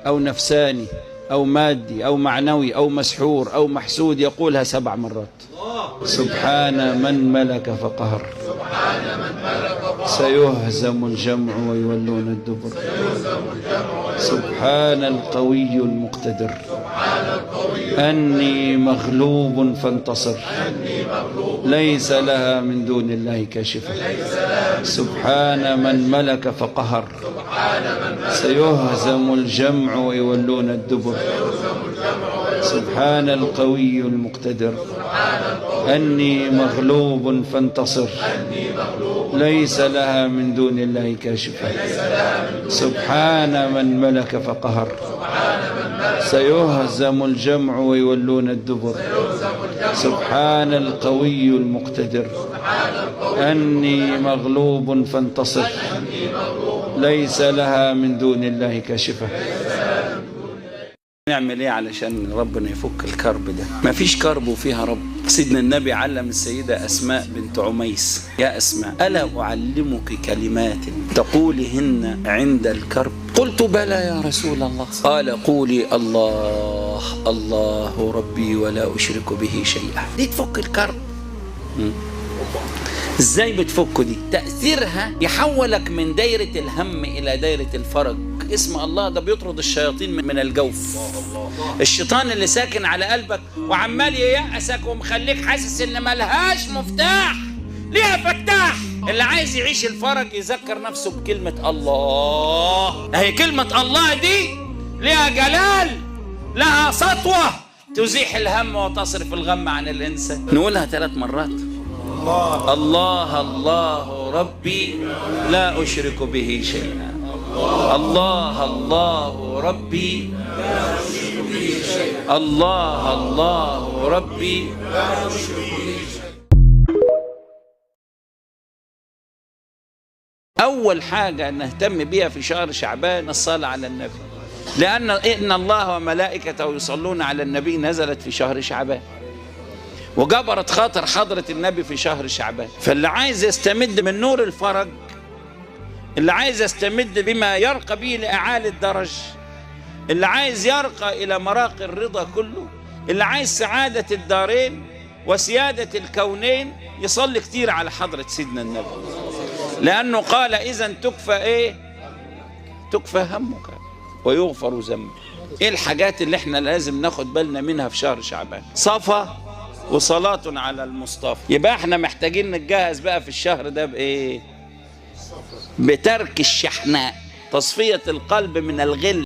أو نفساني أو مادي أو معنوي أو مسحور أو محسود يقولها 7 مرات. سبحان من ملك فقهر، سيهزم الجمع ويولون الدبر. سبحان القوي المقتدر، أني مغلوب فانتصر، ليس لها من دون الله كاشفة. سبحان من ملك فقهر، سيهزم الجمع ويولون الدبر. سبحان القوي المقتدر، أني مغلوب فانتصر، ليس لها من دون الله كاشفة. سبحان من ملك فقهر، سيهزم الجمع ويولون الدبر. سبحان القوي المقتدر، أني مغلوب فانتصر، ليس لها من دون الله كاشفة. نعمل ايه علشان ربنا يفك الكرب ده؟ ما فيش كرب وفيها رب. سيدنا النبي علم السيدة أسماء بنت عميس: يا أسماء، ألا أعلمك كلمات تقولهن عند الكرب؟ قلت بلى يا رسول الله. قال: قولي الله الله ربي ولا أشرك به شيئا. دي تفك الكرب. ازاي بتفك دي؟ تأثيرها يحولك من دايرة الهم إلى دايرة الفرج. اسم الله ده بيطرد الشياطين من الجوف. الشيطان اللي ساكن على قلبك وعمال ييأسك ومخليك حاسس ان ملهاش مفتاح، ليها فتاح. اللي عايز يعيش الفرج يذكر نفسه بكلمة الله. هي كلمة الله دي ليها جلال، لها سطوة تزيح الهم وتصرف الغم عن الإنسان. نقولها 3 مرات: الله الله ربي لا أشرك به شيئا. الله الله ربي لا أشرك به شيئا. الله الله ربي لا أشرك به شيئا. أول حاجة نهتم بيها في شهر شعبان الصلاة على النبي، لأن إن الله وملائكته يصلون على النبي نزلت في شهر شعبان، وجبرت خاطر حضرة النبي في شهر شعبان. فاللي عايز يستمد من نور الفرج، اللي عايز يستمد بما يرقى به لأعالي الدرج، اللي عايز يرقى إلى مراقي الرضا كله، اللي عايز سعادة الدارين وسيادة الكونين، يصلي كتير على حضرة سيدنا النبي، لأنه قال: إذن تكفى إيه؟ تكفى همك ويغفر ذنبك. إيه الحاجات اللي إحنا لازم ناخد بالنا منها في شهر شعبان؟ صفا وصلاة على المصطفى. يبقى إحنا محتاجين نتجهز بقى في الشهر ده بإيه؟ بترك الشحناء، تصفية القلب من الغل.